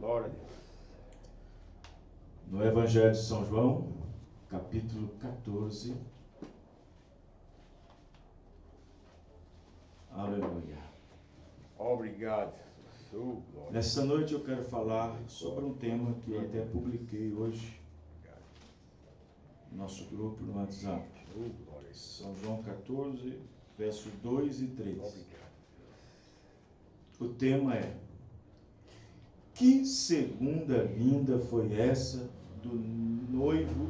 Glória a Deus. No Evangelho de São João, capítulo 14. Aleluia. Obrigado. Sua glória. Nesta noite eu quero falar sobre um tema que eu até publiquei hoje no nosso grupo no WhatsApp. Sua glória. São João 14, versos 2 e 3. Obrigado. O tema é: que segunda vinda foi essa do noivo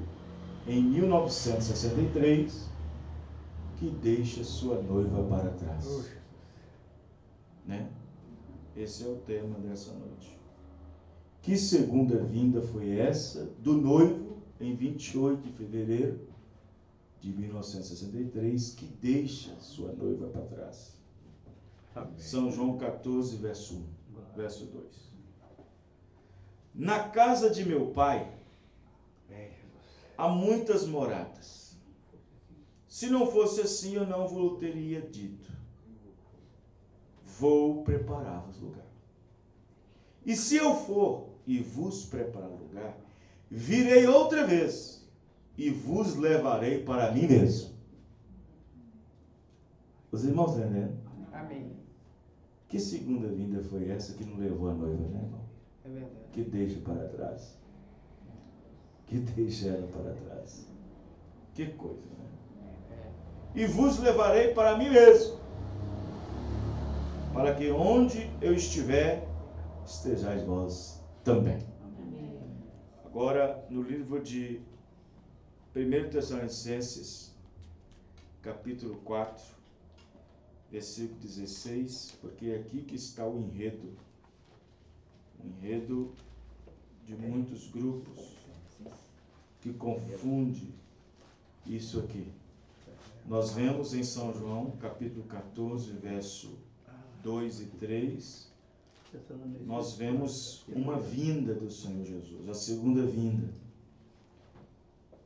em 1963 que deixa sua noiva para trás? Né? Esse é o tema dessa noite. Que segunda vinda foi essa do noivo em 28 de fevereiro de 1963 que deixa sua noiva para trás? Amém. São João 14, verso 1, verso 2. Na casa de meu pai há muitas moradas. Se não fosse assim, eu não vos teria dito: vou preparar-vos lugar. E se eu for e vos preparar lugar, virei outra vez e vos levarei para mim mesmo. Os irmãos estão entendendo? Amém. Que segunda vinda foi essa que não levou a noiva, né, irmão? É verdade. Que deixa para trás. Que deixa ela para trás. Que coisa, né? E vos levarei para mim mesmo, para que onde eu estiver, estejais vós também. Amém. Agora, no livro de 1 Tessalonicenses, capítulo 4, versículo 16, porque é aqui que está o enredo de muitos grupos que confunde isso aqui. Nós vemos em São João, capítulo 14, verso 2 e 3, nós vemos uma vinda do Senhor Jesus, a segunda vinda.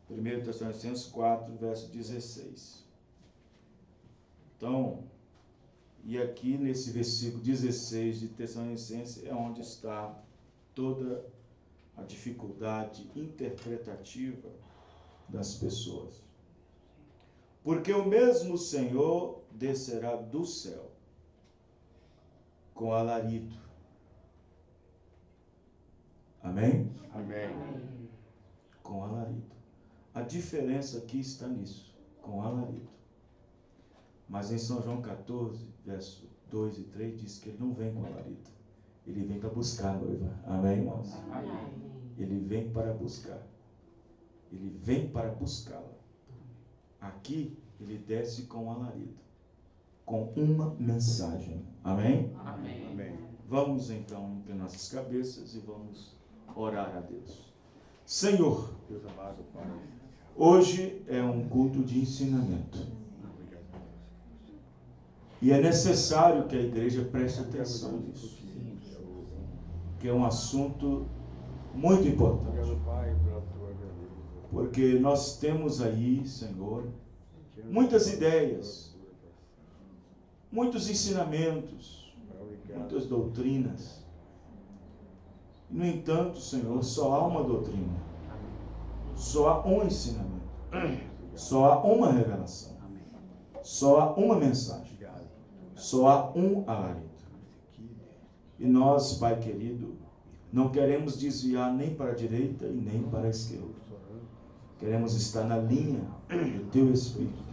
1 Tessalonicenses 4, verso 16. Então, e aqui nesse versículo 16 de Tessalonicenses é onde está toda a dificuldade interpretativa das pessoas. Porque o mesmo Senhor descerá do céu com alarido. Amém? Amém. Com alarido. A diferença aqui está nisso, com alarido. Mas em São João 14, verso 2 e 3, diz que ele não vem com alarido. Ele vem para buscar a noiva. Amém, irmãos? Amém. Ele vem para buscar. Ele vem para buscá-la. Aqui, ele desce com alarido, com uma mensagem. Amém? Amém. Amém. Vamos então ter nossas cabeças e vamos orar a Deus. Senhor, Deus amado, Pai. hoje é um culto de ensinamento. Obrigado. E é necessário que a igreja preste atenção nisso, que é um assunto muito importante. Obrigado, Pai, pela tua grandeza. Porque nós temos aí, Senhor, muitas ideias, muitos ensinamentos, muitas doutrinas. No entanto, Senhor, só há uma doutrina, só há um ensinamento, só há uma revelação, só há uma mensagem, só há um alarido. E nós, Pai querido, não queremos desviar nem para a direita e nem para a esquerda. Queremos estar na linha do Teu Espírito.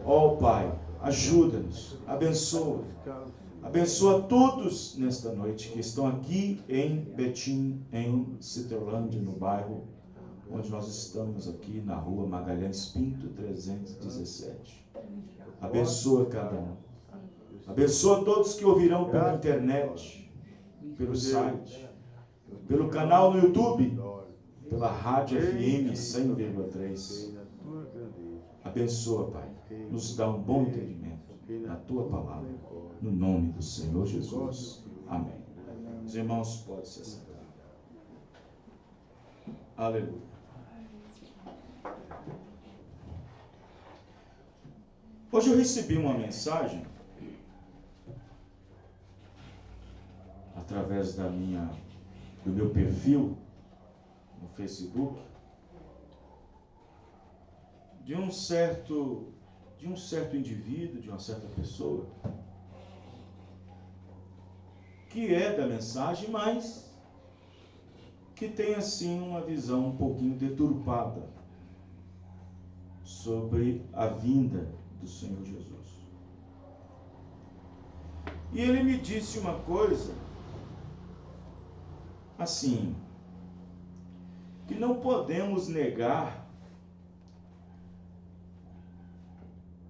Ó Pai, ajuda-nos, abençoa. Abençoa todos nesta noite que estão aqui em Betim, em Citrolândia, no bairro onde nós estamos aqui, na rua Magalhães Pinto, 317. Abençoa cada um. Abençoa todos que ouvirão pela internet, pelo site, pelo canal no YouTube, pela rádio FM 100,3. Abençoa, Pai. Nos dá um bom entendimento na Tua palavra. No nome do Senhor Jesus. Amém. Os irmãos podem se sentar. Aleluia. Hoje eu recebi uma mensagem através da minha do meu perfil no Facebook, de um certo indivíduo, de uma certa pessoa, que é da mensagem, mas que tem assim uma visão um pouquinho deturpada sobre a vinda do Senhor Jesus. E ele me disse uma coisa assim, que não podemos negar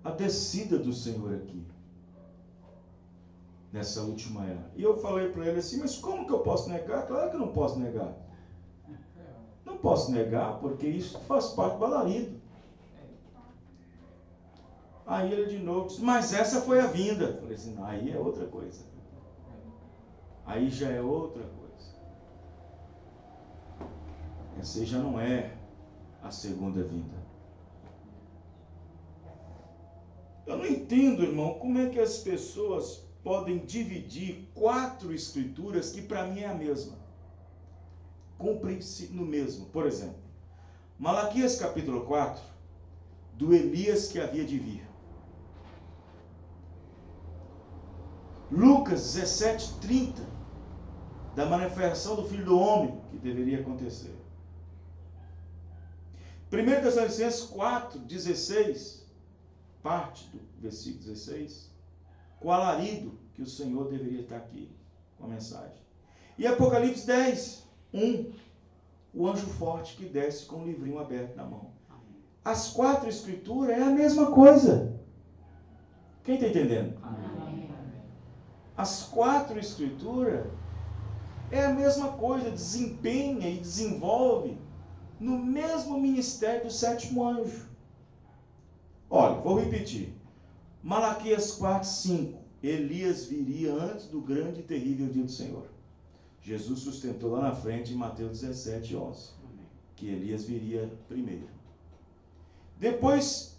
a descida do Senhor aqui, nessa última era. E eu falei para ele assim, mas como que eu posso negar? Claro que eu não posso negar. Não posso negar, porque isso faz parte do alarido. Aí ele de novo disse, mas essa foi a vinda. Eu falei assim, aí é outra coisa. Aí já é outra coisa. Essa aí já não é a segunda vinda. Eu não entendo, irmão, como é que as pessoas podem dividir 4 escrituras que para mim é a mesma. Cumpre-se no mesmo. Por exemplo, Malaquias capítulo 4, do Elias que havia de vir. Lucas 17:30, da manifestação do Filho do Homem, que deveria acontecer. 1 Tessalonicenses 4:16, parte do versículo 16, com o alarido que o Senhor deveria estar aqui, com a mensagem. E Apocalipse 10:1, o anjo forte que desce com o livrinho aberto na mão. As 4 escrituras é a mesma coisa. Quem está entendendo? Amém. As 4 escrituras é a mesma coisa, desempenha e desenvolve no mesmo ministério do 7º anjo. Olha, vou repetir. Malaquias 4:5, Elias viria antes do grande e terrível dia do Senhor. Jesus sustentou lá na frente em Mateus 17:11, que Elias viria primeiro. Depois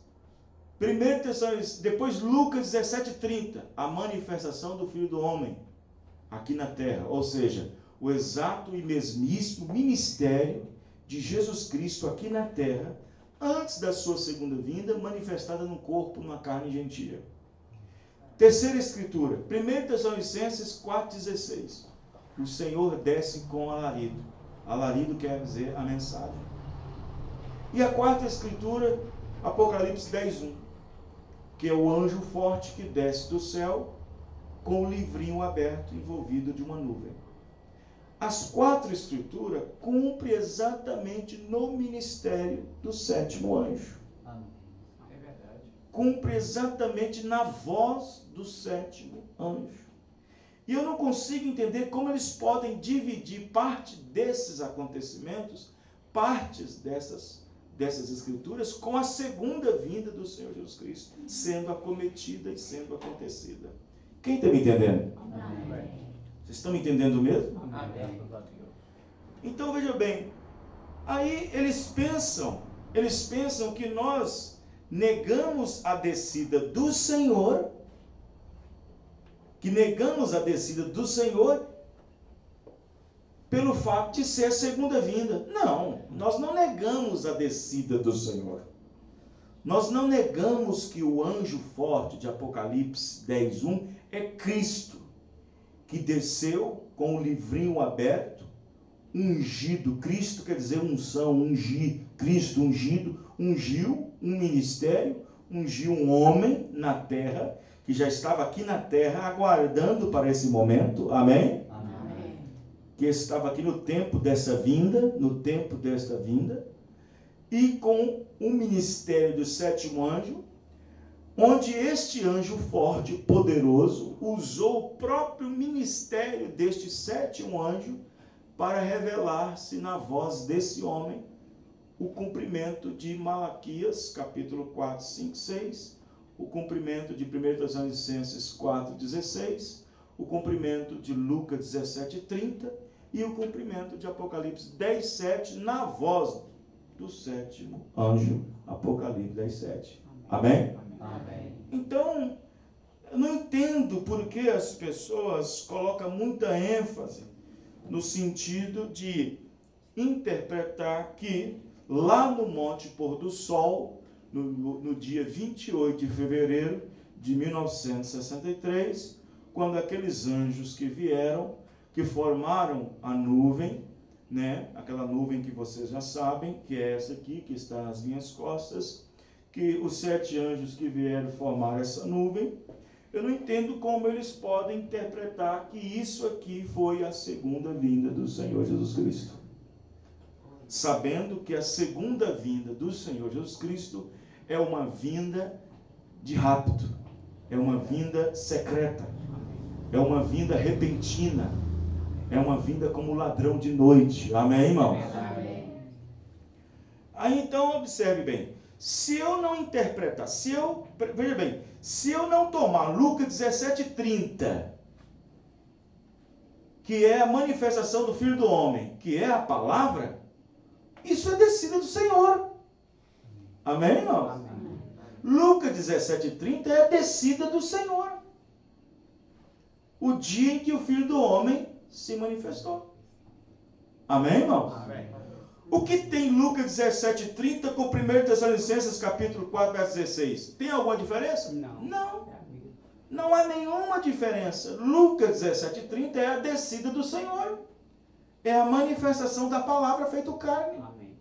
Lucas 17:30, a manifestação do Filho do Homem aqui na terra, ou seja, o exato e mesmíssimo ministério de Jesus Cristo aqui na terra, antes da sua segunda vinda, manifestada no corpo, numa carne gentia. Terceira escritura, 1 Tessalonicenses 4:16, o Senhor desce com alarido. Alarido quer dizer a mensagem. E a quarta escritura, Apocalipse 10:1, que é o anjo forte que desce do céu com o livrinho aberto envolvido de uma nuvem. As 4 escrituras cumprem exatamente no ministério do 7º anjo. É verdade. Cumpre exatamente na voz do 7º anjo. E eu não consigo entender como eles podem dividir parte desses acontecimentos, partes dessas escrituras, com a segunda vinda do Senhor Jesus Cristo, sendo acometida e sendo acontecida. Quem está me entendendo? Amém. Vocês estão me entendendo mesmo? Amém. Então veja bem, aí eles pensam que nós negamos a descida do Senhor, pelo fato de ser a segunda vinda. Não, nós não negamos a descida do Senhor. Nós não negamos que o anjo forte de Apocalipse 10:1 é Cristo, que desceu com o livrinho aberto, ungido. Cristo quer dizer unção, ungir. Cristo ungido, ungiu um ministério, ungiu um homem na terra, que já estava aqui na terra aguardando para esse momento. Amém? Amém. Que estava aqui no tempo desta vinda, e com o ministério do 7º anjo, onde este anjo forte, poderoso, usou o próprio ministério deste 7º anjo para revelar-se na voz desse homem o cumprimento de Malaquias, capítulo 4, 5, 6, o cumprimento de 1 Tessalonicenses 4:16, o cumprimento de Lucas 17:30 e o cumprimento de Apocalipse 10:7 na voz do 7º anjo, Apocalipse 10:7. Amém? Amém. Então, eu não entendo por que as pessoas colocam muita ênfase no sentido de interpretar que lá no Monte Pôr do Sol, no dia 28 de fevereiro de 1963, quando aqueles anjos que vieram, que formaram a nuvem, né? Aquela nuvem que vocês já sabem, que é essa aqui, que está nas minhas costas, que os 7 anjos que vieram formar essa nuvem, eu não entendo como eles podem interpretar que isso aqui foi a segunda vinda do Senhor Jesus Cristo. Sabendo que a segunda vinda do Senhor Jesus Cristo é uma vinda de rapto, é uma vinda secreta, é uma vinda repentina, é uma vinda como ladrão de noite. Amém, irmão? Amém. Aí então observe bem, se eu não interpretar, veja bem, se eu não tomar Lucas 17:30, que é a manifestação do Filho do Homem, que é a palavra, isso é descida do Senhor. Amém, irmão? Amém. Lucas 17:30 é a descida do Senhor. O dia em que o Filho do Homem se manifestou. Amém, irmão? Amém. O que tem Lucas 17:30 com 1 Tessalonicenses capítulo 4, verso 16? Tem alguma diferença? Não. Não. Não há nenhuma diferença. Lucas 17:30 é a descida do Senhor. É a manifestação da palavra feita carne. Amém.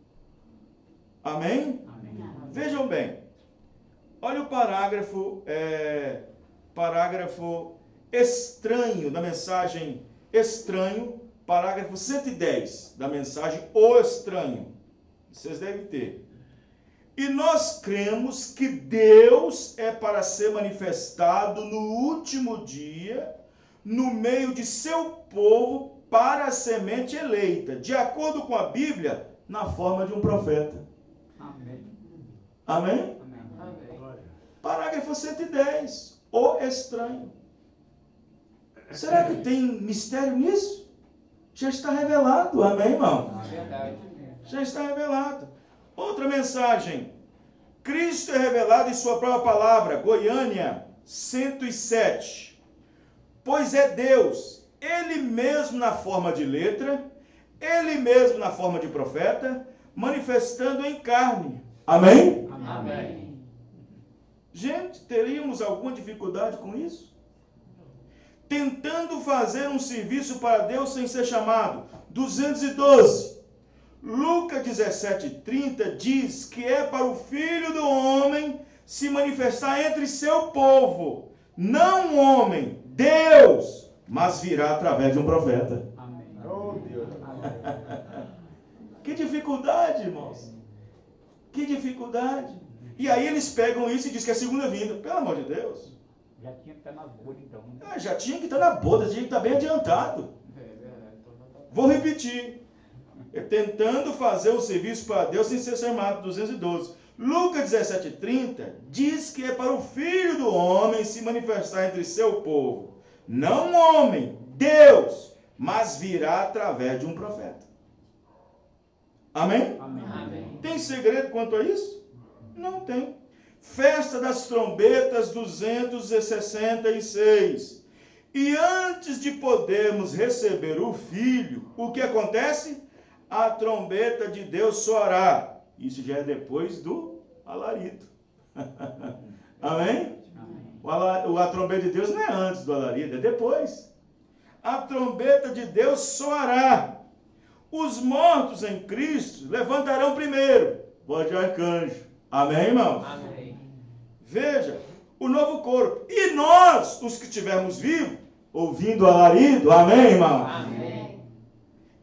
Amém? Amém. Vejam bem. Olha o parágrafo estranho da mensagem estranho, parágrafo 110 da mensagem O Estranho. Vocês devem ter. E nós cremos que Deus é para ser manifestado no último dia, no meio de seu povo, para a semente eleita, de acordo com a Bíblia, na forma de um profeta. Amém. Amém? Amém. Parágrafo 110. O Estranho. Será que tem mistério nisso? Já está revelado. Amém, irmão? Verdade. Já está revelado. Outra mensagem. Cristo é revelado em sua própria palavra. Goiânia 107. Pois é Deus, Ele mesmo na forma de letra, Ele mesmo na forma de profeta, manifestando em carne. Amém? Amém. Gente, teríamos alguma dificuldade com isso? Tentando fazer um serviço para Deus sem ser chamado. 212. Lucas 17:30 diz que é para o Filho do Homem se manifestar entre seu povo. Não um homem, Deus, mas virá através de um profeta. Amém. Oh, Deus. Que dificuldade, irmãos. Que dificuldade. E aí eles pegam isso e dizem que é a segunda vinda. Pelo amor de Deus. Já tinha que estar na boda, então. Já tinha que estar na boda, tinha que estar bem adiantado. É verdade. Vou repetir. Tentando fazer o serviço para Deus sem ser chamado. 212. Lucas 17:30 diz que é para o Filho do Homem se manifestar entre seu povo. Não um homem, Deus, mas virá através de um profeta. Amém? Amém. Tem segredo quanto a isso? Não tem. Festa das trombetas 266. E antes de podermos receber o Filho, o que acontece? A trombeta de Deus soará. Isso já é depois do alarido. Amém? A trombeta de Deus não é antes do alarido, é depois. A trombeta de Deus soará. Os mortos em Cristo levantarão primeiro. Voz de arcanjo. Amém, irmão? Amém. Veja, o novo corpo. E nós, os que estivermos vivos, ouvindo o alarido, amém, irmão? Amém.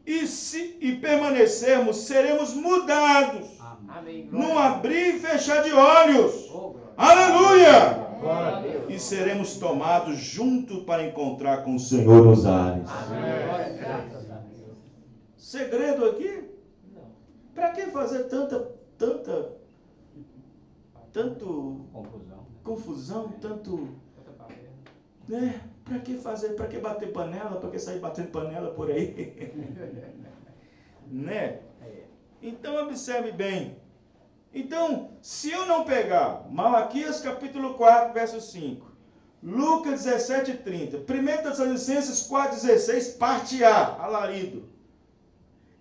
E permanecermos, seremos mudados. Amém. Num abrir e fechar de olhos. Oh, glória. Aleluia! Glória a Deus. E seremos tomados junto para encontrar com o Senhor nos ares. Amém. Glória, graças a Deus. Segredo aqui? Para que fazer tanta confusão, tanto, né? Para que fazer? Para que bater panela? Para que sair batendo panela por aí? Né? Então observe bem. Então, se eu não pegar Malaquias capítulo 4, verso 5, Lucas 17:30. 1 Tessalonicenses 4:16, parte A, alarido.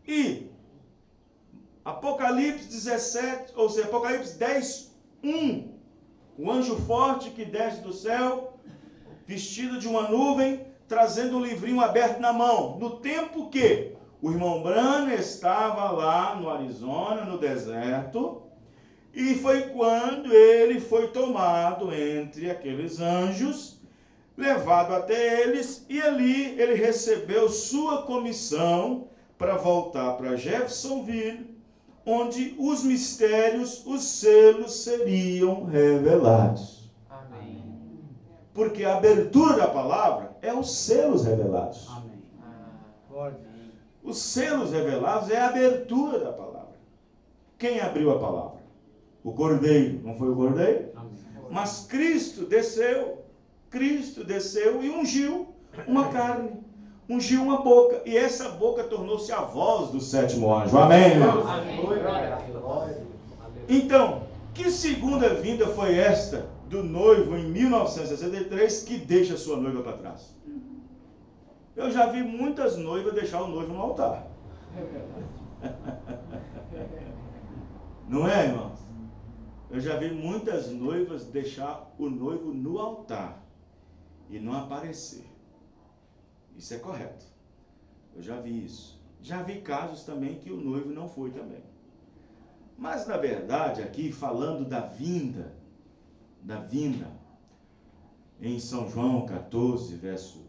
E Apocalipse 17, ou seja, Apocalipse 10:1. O anjo forte que desce do céu, vestido de uma nuvem, trazendo um livrinho aberto na mão. No tempo que o irmão Branham estava lá no Arizona, no deserto, e foi quando ele foi tomado entre aqueles anjos, levado até eles, e ali ele recebeu sua comissão para voltar para Jeffersonville, onde os mistérios, os selos seriam revelados. Amém. Porque a abertura da palavra é os selos revelados. Amém. Pode. Os selos revelados é a abertura da palavra. Quem abriu a palavra? O Cordeiro. Não foi o Cordeiro? Amém. Mas Cristo desceu e ungiu uma carne, ungiu uma boca, e essa boca tornou-se a voz do sétimo anjo. Amém, irmão? Amém. Glória a Deus. Então, que segunda vinda foi esta do noivo em 1963 que deixa sua noiva para trás? Eu já vi muitas noivas deixar o noivo no altar. Não é, irmãos? Eu já vi muitas noivas deixar o noivo no altar e não aparecer. Isso é correto. Eu já vi isso. Já vi casos também que o noivo não foi também. Mas na verdade, aqui falando da vinda, em São João 14, verso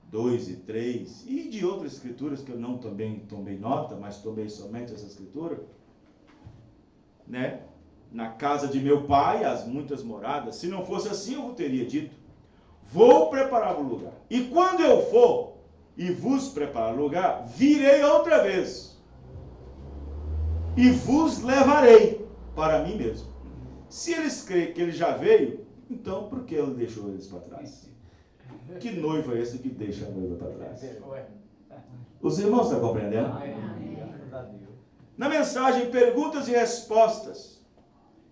2 e 3, e de outras escrituras que eu não também tomei nota, mas tomei somente essa escritura, né? Na casa de meu pai, as muitas moradas. Se não fosse assim, eu teria dito: vou preparar o lugar. E quando eu for e vos preparar o lugar, virei outra vez e vos levarei para mim mesmo. Se eles creem que ele já veio, então por que ele deixou eles para trás? Que noivo é esse que deixa a noiva para trás? Os irmãos estão compreendendo? Graças a Deus. Na mensagem Perguntas e Respostas,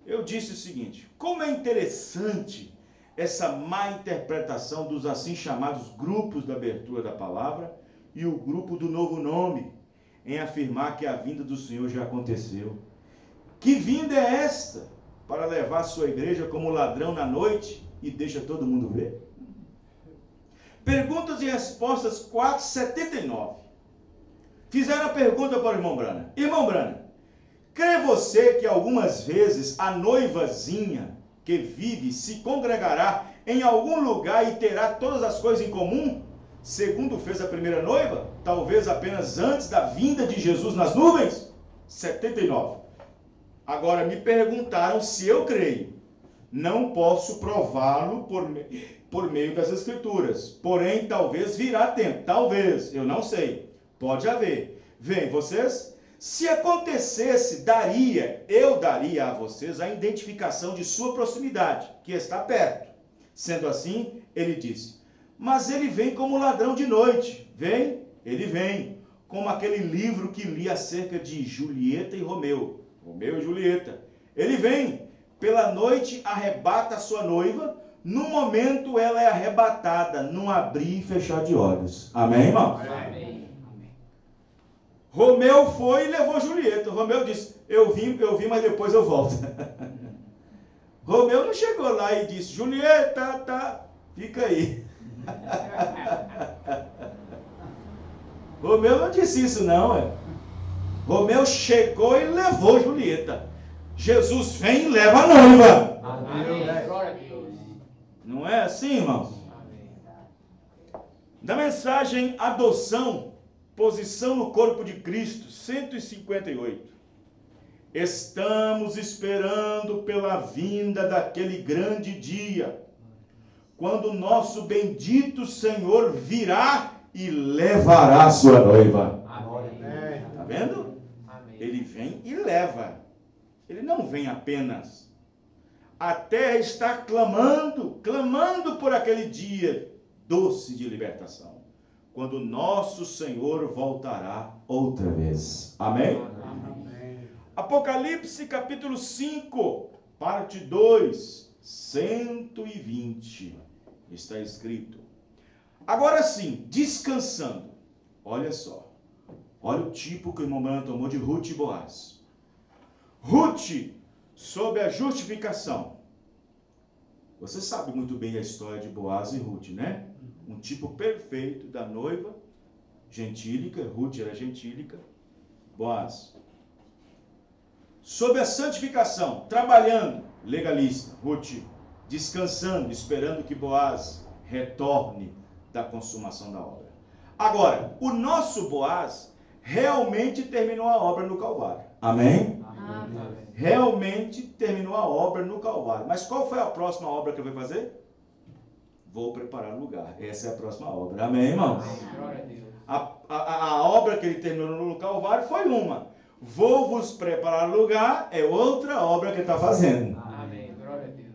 eu disse o seguinte: como é interessante essa má interpretação dos assim chamados grupos da abertura da palavra e o grupo do novo nome, em afirmar que a vinda do Senhor já aconteceu. Que vinda é esta para levar sua igreja como ladrão na noite e deixa todo mundo ver? Perguntas e Respostas 4:79. Fizeram a pergunta para o irmão Branham: irmão Branham, crê você que algumas vezes a noivazinha que vive se congregará em algum lugar e terá todas as coisas em comum, segundo fez a primeira noiva, talvez apenas antes da vinda de Jesus nas nuvens? 79. Agora me perguntaram se eu creio. Não posso prová-lo por meio das Escrituras. Porém, talvez virá tempo. Talvez, eu não sei. Pode haver. Vem, vocês? Se acontecesse, eu daria a vocês a identificação de sua proximidade, que está perto. Sendo assim, ele disse: mas ele vem como ladrão de noite. Vem? Ele vem. Como aquele livro que li acerca de Julieta e Romeu. Romeu e Julieta. Ele vem. Pela noite arrebata a sua noiva. No momento ela é arrebatada, num abrir e fechar de olhos. Amém, irmão? Amém. Romeu foi e levou Julieta. Romeu disse: eu vim, mas depois eu volto. Romeu não chegou lá e disse: Julieta, tá, fica aí. Romeu não disse isso não, é. Romeu chegou e levou Julieta. Jesus vem e leva a noiva. Amém. Glória a Deus. Não é assim, irmãos? Amém. Na mensagem Adoção, Posição no Corpo de Cristo, 158. Estamos esperando pela vinda daquele grande dia, quando o nosso bendito Senhor virá e levará a sua noiva. Amém. Está vendo? Amém. Ele vem e leva. Ele não vem apenas. A terra está clamando por aquele dia doce de libertação, quando nosso Senhor voltará outra vez. Amém? Amém. Apocalipse capítulo 5, parte 2, 120. Está escrito. Agora sim, descansando. Olha só. Olha o tipo que o irmão Branham tomou de Ruth e Boaz. Ruth, sob a justificação. Você sabe muito bem a história de Boaz e Ruth, né? Um tipo perfeito da noiva, gentílica. Ruth era gentílica. Boaz. Sob a santificação, trabalhando, legalista. Ruth, descansando, esperando que Boaz retorne da consumação da obra. Agora, o nosso Boaz realmente terminou a obra no Calvário. Amém? Amém. Realmente terminou a obra no Calvário. Mas qual foi a próxima obra que ele vai fazer? Vou preparar lugar. Essa é a próxima obra. Amém, irmãos? Glória a Deus. A obra que ele terminou no Calvário foi uma. Vou vos preparar lugar é outra obra que ele está fazendo. Amém. Glória a Deus.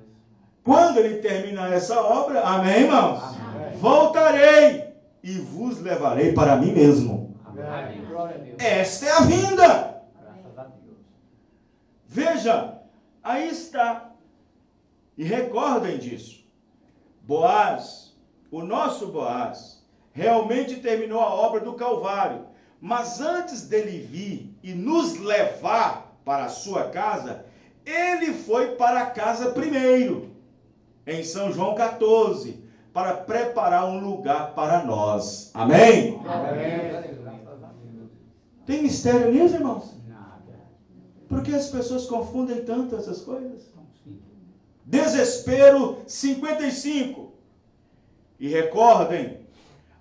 Quando ele terminar essa obra, amém, irmãos? Amém. Voltarei e vos levarei para mim mesmo. Amém. Glória a Deus. Esta é a vinda. Graças a Deus. Veja, aí está. E recordem disso. Boaz, o nosso Boaz, realmente terminou a obra do Calvário. Mas antes dele vir e nos levar para a sua casa, ele foi para a casa primeiro, em São João 14, para preparar um lugar para nós. Amém? Amém. Tem mistério nisso, irmãos? Nada. Por que as pessoas confundem tanto essas coisas? Desespero 55. E recordem,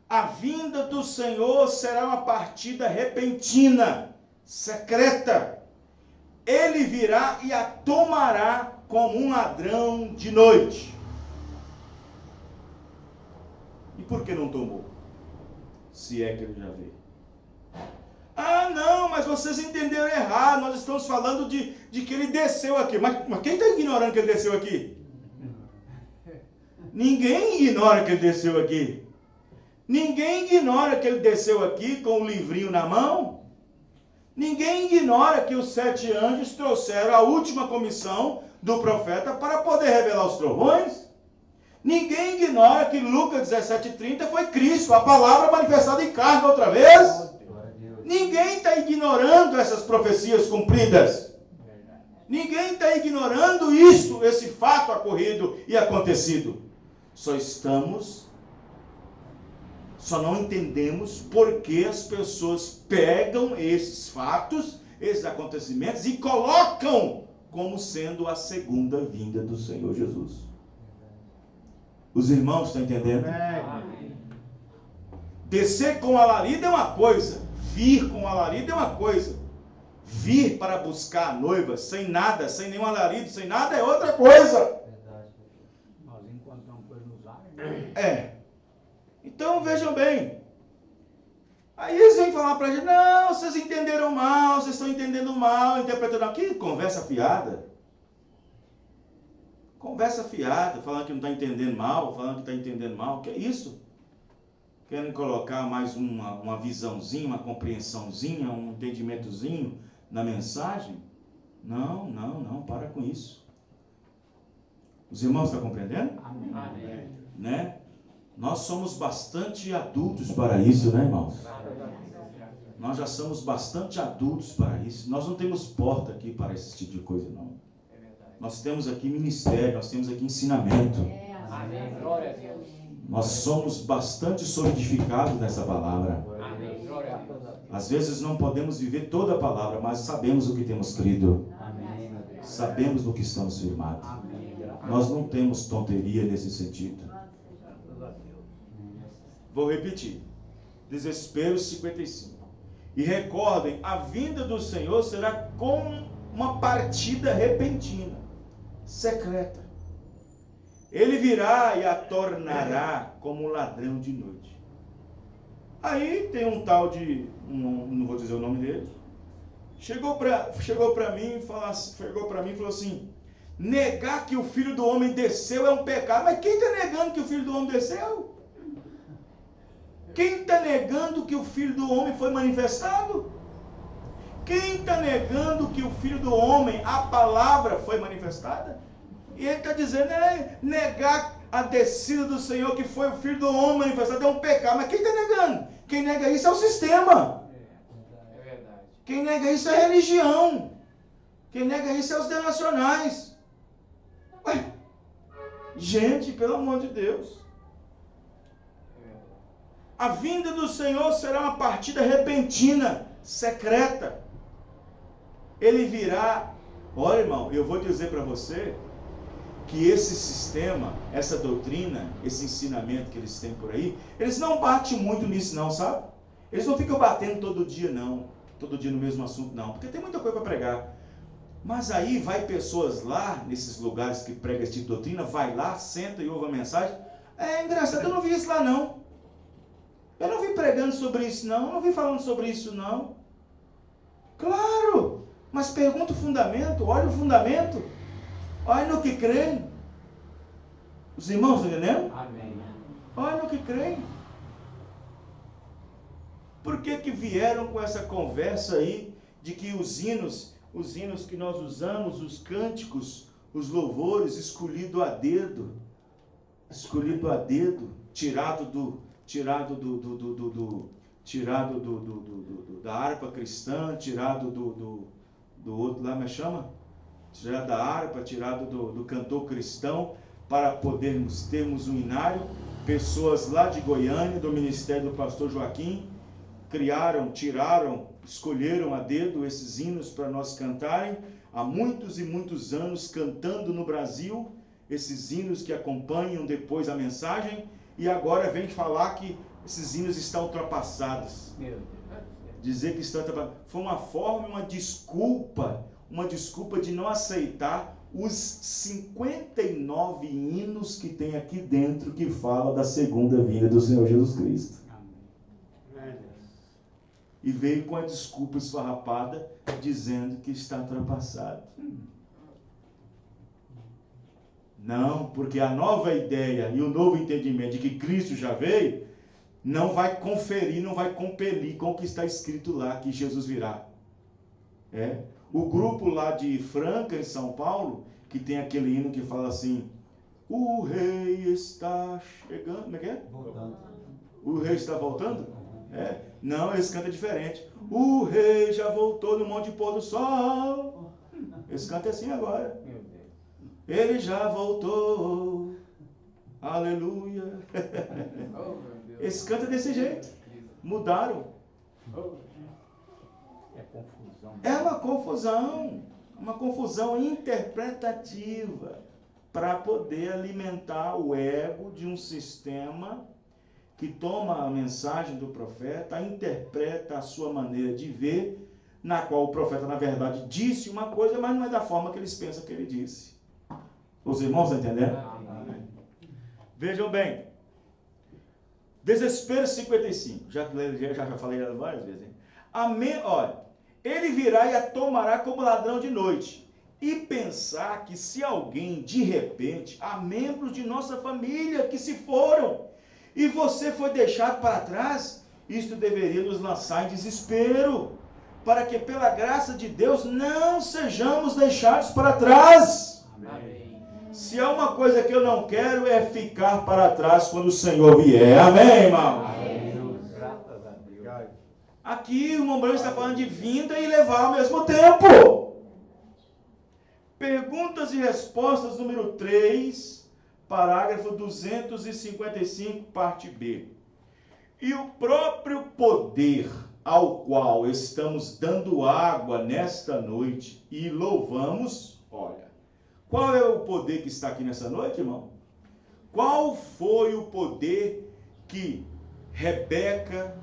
a vinda do Senhor será uma partida repentina, secreta. Ele virá e a tomará como um ladrão de noite. E por que não tomou? Se é que ele já veio. Ah, não, mas vocês entenderam errado. Nós estamos falando de que ele desceu aqui. Mas quem está ignorando que ele desceu aqui? Ninguém ignora que ele desceu aqui. Ninguém ignora que ele desceu aqui com o livrinho na mão. Ninguém ignora que os 7 anjos trouxeram a última comissão do profeta para poder revelar os trovões. Ninguém ignora que Lucas 17:30 foi Cristo, a palavra manifestada em carne outra vez. Ninguém está ignorando essas profecias cumpridas. Ninguém está ignorando isso, esse fato ocorrido e acontecido. Só não entendemos por que as pessoas pegam esses fatos, esses acontecimentos e colocam como sendo a segunda vinda do Senhor Jesus. Os irmãos estão entendendo? Amém. Descer com alarido é uma coisa, vir com alarido é uma coisa. Vir para buscar a noiva sem nada, sem nenhum alarido, sem nada é outra coisa. Verdade. Nós encontramos coisa nos ares. É. Então vejam bem. Aí eles vêm falar para a gente, não, vocês entenderam mal, vocês estão entendendo mal, interpretando mal. Que conversa fiada. Conversa fiada, falando que não está entendendo mal, falando que está entendendo mal. Que é isso? Querem colocar mais uma visãozinha, uma compreensãozinha, um entendimentozinho na mensagem? Não, para com isso. Os irmãos estão compreendendo? Amém. Né? Nós somos bastante adultos para isso, né, irmãos? Nós já somos bastante adultos para isso. Nós não temos porta aqui para esse tipo de coisa, não. Nós temos aqui ministério, nós temos aqui ensinamento. Amém. Glória a Deus. Nós somos bastante solidificados nessa palavra. Amém. Glória a Deus. Às vezes não podemos viver toda a palavra, mas sabemos o que temos crido. Amém. Sabemos no que estamos firmados. Amém. Nós não temos tonteria nesse sentido. Vou repetir. Desespero 55. E recordem, a vinda do Senhor será como uma partida repentina, secreta. Ele virá e a tornará como um ladrão de noite. Aí tem um tal de, não vou dizer o nome dele, chegou para mim e falou assim, negar que o Filho do Homem desceu é um pecado. Mas quem está negando que o Filho do Homem desceu? Quem está negando que o Filho do Homem foi manifestado? Quem está negando que o Filho do Homem, a palavra, foi manifestada? E ele está dizendo, negar a descida do Senhor, que foi o Filho do Homem manifestado, é um pecado. Mas quem está negando? Quem nega isso é o sistema. É verdade. Quem nega isso é a religião. Quem nega isso é os denominacionais. Ué, gente, pelo amor de Deus. A vinda do Senhor será uma partida repentina, secreta. Ele virá. Olha, irmão, eu vou dizer para você que esse sistema, essa doutrina, esse ensinamento que eles têm por aí, eles não batem muito nisso não, sabe? Eles não ficam batendo todo dia não, todo dia no mesmo assunto não, porque tem muita coisa para pregar. Mas aí vai pessoas lá, nesses lugares que pregam esse tipo de doutrina, vai lá, senta e ouve a mensagem. É engraçado, eu não vi isso lá não. Eu não vi pregando sobre isso não, eu não vi falando sobre isso não. Claro, mas pergunta o fundamento, olha o fundamento. Olha no que creem. Os irmãos estão entendendo? Amém. Olha no que creem. Por que vieram com essa conversa aí de que os hinos que nós usamos, os cânticos, os louvores, escolhido a dedo, tirado da harpa cristã, tirado do outro lá, me chama? Tirado da harpa, tirado do cantor cristão, para podermos termos um inário. Pessoas lá de Goiânia, do ministério do pastor Joaquim, escolheram a dedo esses hinos para nós cantarem, há muitos e muitos anos cantando no Brasil, esses hinos que acompanham depois a mensagem, e agora vem falar que esses hinos estão ultrapassados. Meu Deus. Dizer que estão ultrapassados. Foi uma forma, uma desculpa de não aceitar os 59 hinos que tem aqui dentro que fala da segunda vinda do Senhor Jesus Cristo. E veio com a desculpa esfarrapada dizendo que está ultrapassado. Não, porque a nova ideia e o novo entendimento de que Cristo já veio não vai conferir, não vai compelir com o que está escrito lá, que Jesus virá. O grupo lá de Franca, em São Paulo, que tem aquele hino que fala assim: o rei está chegando, como é que é? Voltando. O rei está voltando? Não, eles cantam diferente. O rei já voltou no monte de pôr do sol. Eles cantam assim agora. Meu Deus. Ele já voltou. Aleluia. Oh, meu Deus. Eles cantam desse jeito. Mudaram. É confusão. É uma confusão interpretativa para poder alimentar o ego de um sistema que toma a mensagem do profeta, interpreta a sua maneira de ver, na qual o profeta, na verdade, disse uma coisa, mas não é da forma que eles pensam que ele disse. Os irmãos estão entendendo? Amém. Vejam bem. Desespero 55. Já falei várias vezes. Hein? Amém. Olha, ele virá e a tomará como ladrão de noite. E pensar que se alguém, de repente, há membros de nossa família que se foram, e você foi deixado para trás, isto deveria nos lançar em desespero, para que pela graça de Deus não sejamos deixados para trás. Amém. Se há uma coisa que eu não quero é ficar para trás quando o Senhor vier. Amém, irmão? Amém. Graças a Deus. Aqui o irmão Branco está falando de vinda e levar ao mesmo tempo. Perguntas e respostas número 3. Parágrafo 255, parte B. E o próprio poder ao qual estamos dando água nesta noite e louvamos, olha, qual é o poder que está aqui nessa noite, irmão? Qual foi o poder que Rebeca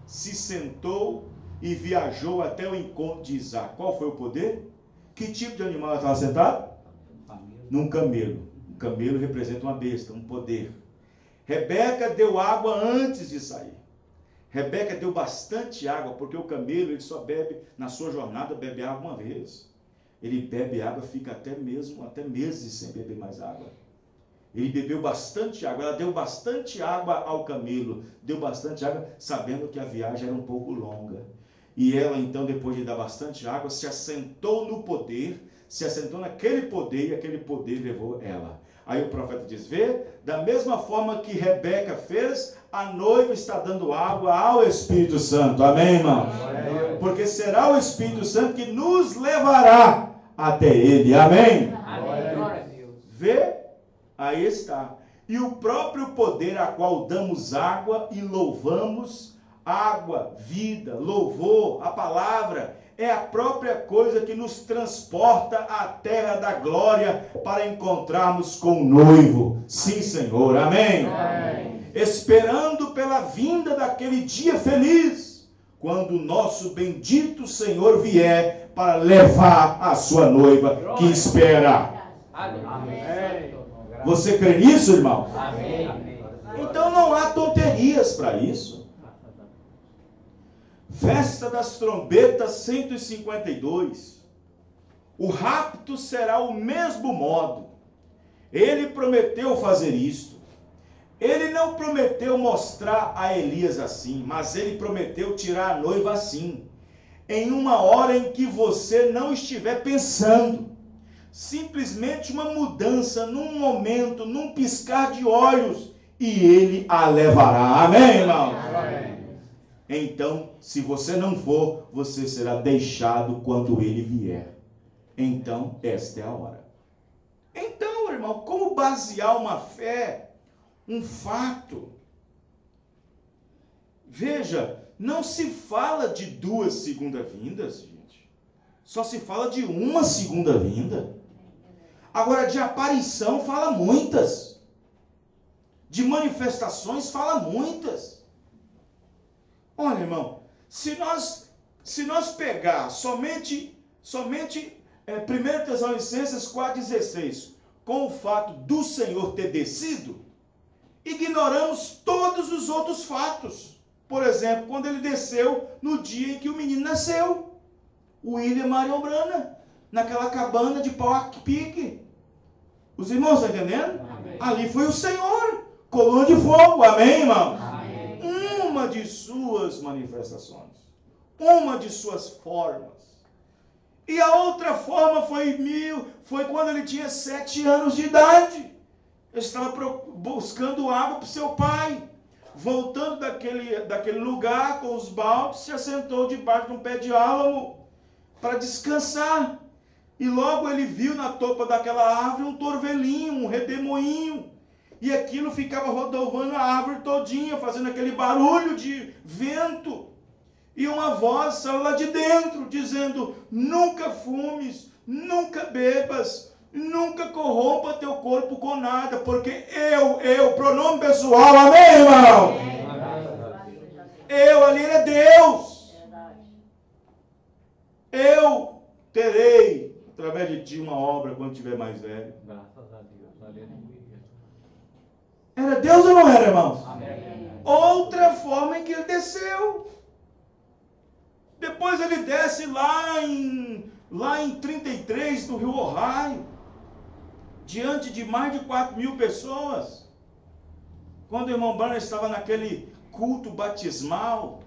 se sentou e viajou até o encontro de Isaac? Qual foi o poder? Que tipo de animal ela estava sentada? Num camelo. Um camelo representa uma besta, um poder. Rebeca deu água antes de sair. Rebeca deu bastante água, porque o camelo ele só bebe, na sua jornada, bebe água uma vez. Ele bebe água, fica até meses sem beber mais água. Ele bebeu bastante água, ela deu bastante água ao camelo, deu bastante água, sabendo que a viagem era um pouco longa. E ela então, depois de dar bastante água, se assentou no poder, se assentou naquele poder e aquele poder levou ela. Aí o profeta diz, vê, da mesma forma que Rebeca fez, a noiva está dando água ao Espírito Santo. Amém, irmãos? Porque será o Espírito Santo que nos levará até Ele. Amém? Vê? Aí está. E o próprio poder a qual damos água e louvamos, água, vida, louvor, a palavra, é a própria coisa que nos transporta à terra da glória para encontrarmos com o noivo. Sim, Senhor. Amém? Amém. Esperando pela vinda daquele dia feliz, quando o nosso bendito Senhor vier para levar a sua noiva que espera. Amém. Você crê nisso, irmão? Amém. Então não há tonterias para isso. Festa das trombetas 152. O rapto será o mesmo modo. Ele prometeu fazer isto. Ele não prometeu mostrar a Elias assim, mas ele prometeu tirar a noiva assim, em uma hora em que você não estiver pensando. Simplesmente uma mudança, num momento, num piscar de olhos, e ele a levará. Amém, irmão? Amém. Então, se você não for, você será deixado quando ele vier. Então, esta é a hora. Então, irmão, como basear uma fé, um fato? Veja, não se fala de duas segundas-vindas, gente. Só se fala de uma segunda vinda. Agora, de aparição fala muitas. De manifestações fala muitas. Olha, irmão, se nós pegar somente 1 Tessalonicenses 4,16, com o fato do Senhor ter descido, ignoramos todos os outros fatos. Por exemplo, quando ele desceu no dia em que o menino nasceu, o William Marion Branham, naquela cabana de pau a pique. Os irmãos estão entendendo? Amém. Ali foi o Senhor, coluna de fogo. Amém, irmãos? Amém. Uma de suas manifestações, uma de suas formas. E a outra forma foi quando ele tinha 7 anos de idade. Ele estava buscando água para o seu pai. Voltando daquele lugar com os baldes, se assentou debaixo de um pé de álamo para descansar. E logo ele viu na topa daquela árvore um torvelinho, um redemoinho. E aquilo ficava rodovando a árvore todinha, fazendo aquele barulho de vento. E uma voz saiu lá de dentro, dizendo, nunca fumes, nunca bebas, nunca corrompa teu corpo com nada, porque eu, pronome pessoal, amém, irmão? Eu, ali é Deus. Eu terei, através de ti, uma obra quando tiver mais velho. Graças a Deus. Aleluia. Era Deus ou não era, irmãos? Amém. Outra forma em que ele desceu. Depois ele desce lá em 33, no Rio Ohio, diante de mais de 4.000 pessoas. Quando o irmão Branham estava naquele culto batismal,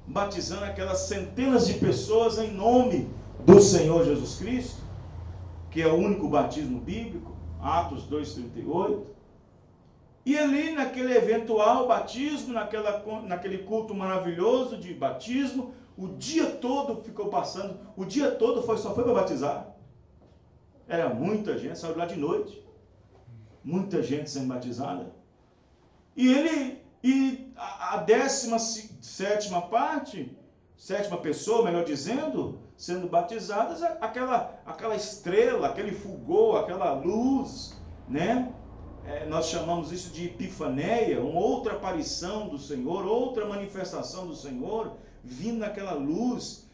batizando aquelas centenas de pessoas em nome do Senhor Jesus Cristo, que é o único batismo bíblico, Atos 2:38. E ali, naquele eventual batismo, naquele culto maravilhoso de batismo, o dia todo ficou passando, o dia todo só foi para batizar. Era muita gente, saiu lá de noite. Muita gente sendo batizada. E a 17ª parte, 7ª pessoa, melhor dizendo, sendo batizadas, aquela estrela, aquele fulgor, aquela luz, né? Nós chamamos isso de epifaneia, uma outra aparição do Senhor, outra manifestação do Senhor, vindo naquela luz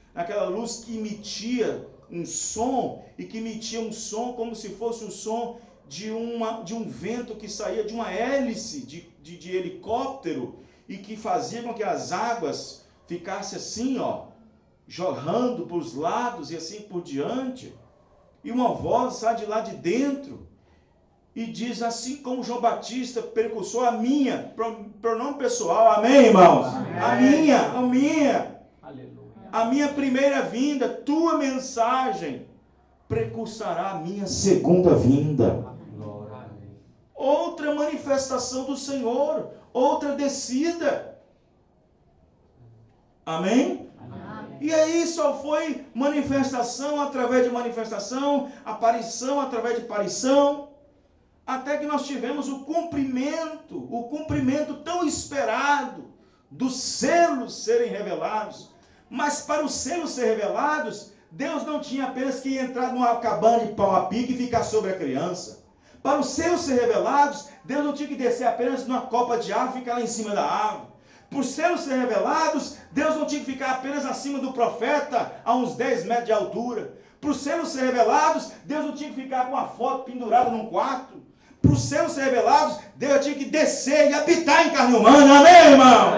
que emitia um som, e que emitia um som como se fosse o som de um vento que saía de uma hélice de helicóptero, e que fazia com que as águas ficassem assim, jorrando para os lados e assim por diante. E uma voz sai de lá de dentro e diz, assim como João Batista, precursor, a minha, pronome pessoal, amém, irmãos? Amém. A minha. Aleluia. A minha primeira vinda, tua mensagem, precursará a minha segunda vinda. Glória a Deus. Outra manifestação do Senhor, outra descida. Amém? E aí só foi manifestação através de manifestação, aparição através de aparição, até que nós tivemos o cumprimento tão esperado dos selos serem revelados. Mas para os selos serem revelados, Deus não tinha apenas que entrar numa cabana de pau a pique e ficar sobre a criança. Para os selos serem revelados, Deus não tinha que descer apenas numa copa de árvore e ficar lá em cima da árvore. Para os selos serem revelados, Deus não tinha que ficar apenas acima do profeta, a uns 10 metros de altura. Para os selos serem revelados, Deus não tinha que ficar com uma foto pendurada num quarto. Para os selos serem revelados, Deus tinha que descer e habitar em carne humana. Amém, irmão?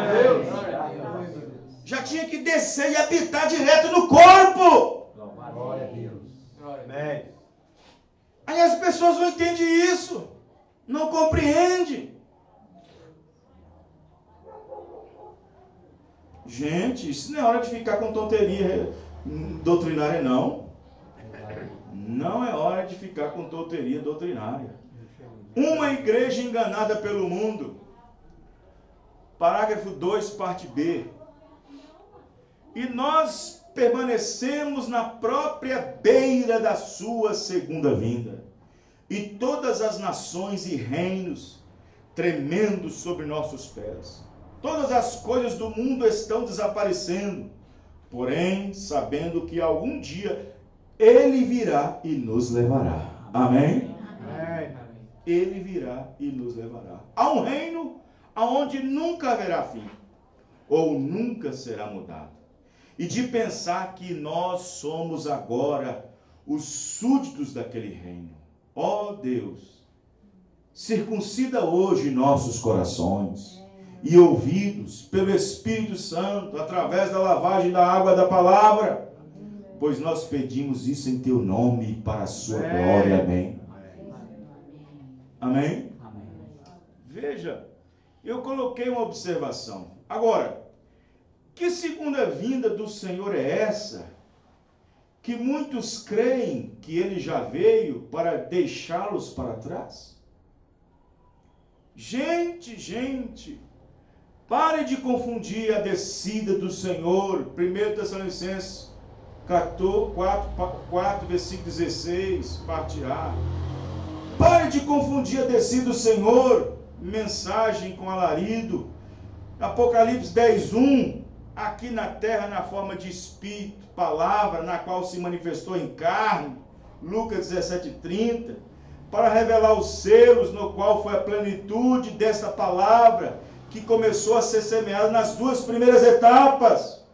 Já tinha que descer e habitar direto no corpo. Glória a Deus. Amém. Aí as pessoas não entendem isso. Não compreendem. Gente, isso não é hora de ficar com tonteria doutrinária, não. Não é hora de ficar com tonteria doutrinária. Uma igreja enganada pelo mundo. Parágrafo 2, parte B. E nós permanecemos na própria beira da sua segunda vinda. E todas as nações e reinos tremendo sobre nossos pés. Todas as coisas do mundo estão desaparecendo. Porém, sabendo que algum dia Ele virá e nos levará. Amém? Amém. Ele virá e nos levará a um reino aonde nunca haverá fim, ou nunca será mudado. E de pensar que nós somos agora os súditos daquele reino. Ó Deus, circuncida hoje nossos corações e ouvidos pelo Espírito Santo, através da lavagem da água da palavra, pois nós pedimos isso em teu nome e para a sua glória. Amém. Amém? Veja, eu coloquei uma observação. Agora, que segunda vinda do Senhor é essa? Que muitos creem que Ele já veio para deixá-los para trás? Gente, pare de confundir a descida do Senhor. 1 Tessalonicenses 4, versículo 16, parte A. Pare de confundir a descida do Senhor, mensagem com alarido. Apocalipse 10:1, aqui na terra na forma de espírito, palavra na qual se manifestou em carne. Lucas 17:30, para revelar os selos, no qual foi a plenitude dessa palavra, que começou a ser semeada nas duas primeiras etapas.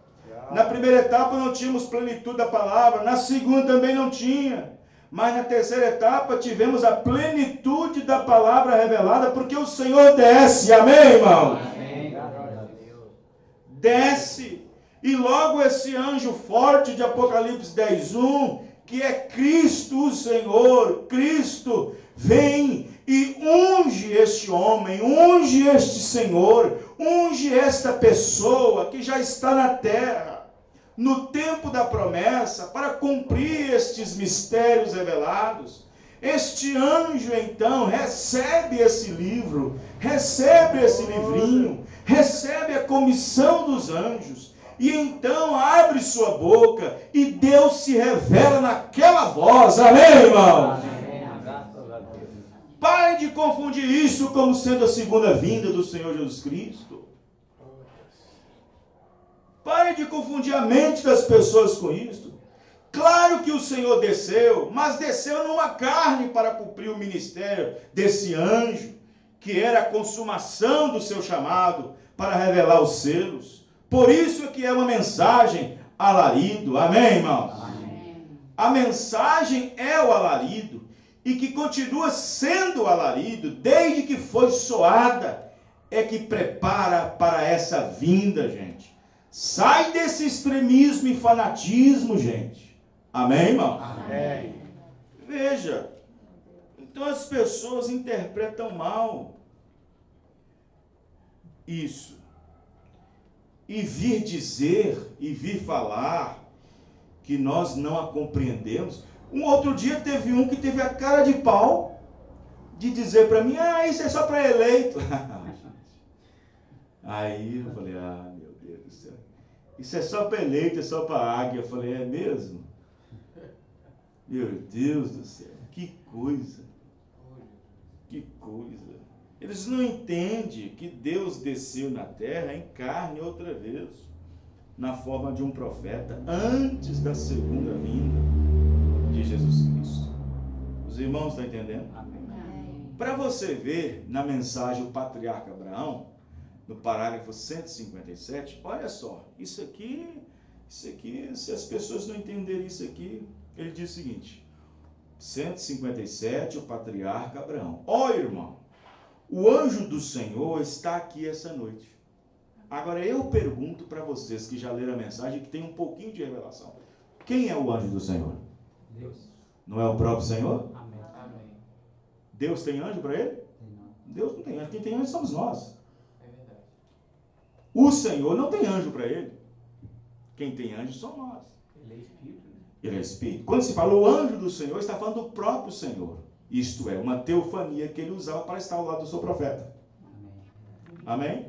Na primeira etapa não tínhamos plenitude da palavra, na segunda também não tinha. Mas na terceira etapa tivemos a plenitude da palavra revelada, porque o Senhor desce. Amém, irmão? Amém. Glória a Deus. Desce. E logo esse anjo forte de Apocalipse 10:1, que é Cristo o Senhor, Cristo, vem e unge este homem, unge este Senhor, unge esta pessoa que já está na terra, no tempo da promessa, para cumprir estes mistérios revelados. Este anjo, então, recebe esse livro, recebe esse livrinho, recebe a comissão dos anjos, e então abre sua boca, e Deus se revela naquela voz. Amém, irmão? Amém. Graças a Deus. Pare de confundir isso como sendo a segunda vinda do Senhor Jesus Cristo. Pare de confundir a mente das pessoas com isso. Claro que o Senhor desceu, mas desceu numa carne para cumprir o ministério desse anjo, que era a consumação do seu chamado para revelar os selos. Por isso que é uma mensagem alarido. Amém, irmãos? Amém. A mensagem é o alarido, e que continua sendo o alarido desde que foi soada, é que prepara para essa vinda, gente. Sai desse extremismo e fanatismo, gente. Amém, irmão? Amém. Veja, então as pessoas interpretam mal isso. E vir dizer, e vir falar que nós não a compreendemos. Um outro dia teve um que teve a cara de pau de dizer para mim, isso é só para eleito. Aí eu falei, meu Deus do céu. Isso é só para eleito, é só para águia. Eu falei, é mesmo? Meu Deus do céu, que coisa. Que coisa. Eles não entendem que Deus desceu na terra em carne outra vez, na forma de um profeta, antes da segunda vinda de Jesus Cristo. Os irmãos estão entendendo? Para você ver na mensagem o patriarca Abraão, no parágrafo 157, olha só, isso aqui, se as pessoas não entenderem isso aqui, ele diz o seguinte, 157, o patriarca Abraão. Irmão, o anjo do Senhor está aqui essa noite. Agora eu pergunto para vocês que já leram a mensagem, que tem um pouquinho de revelação. Quem é o anjo do Senhor? Deus. Não é o próprio Senhor? Amém. Amém. Deus tem anjo para ele? Deus não tem anjo. Quem tem anjo somos nós. É verdade. O Senhor não tem anjo para ele. Quem tem anjo somos nós. Ele é espírito, né? Ele é espírito. Quando se fala o anjo do Senhor, está falando do próprio Senhor. Isto é, uma teofania que ele usava para estar ao lado do seu profeta. Amém?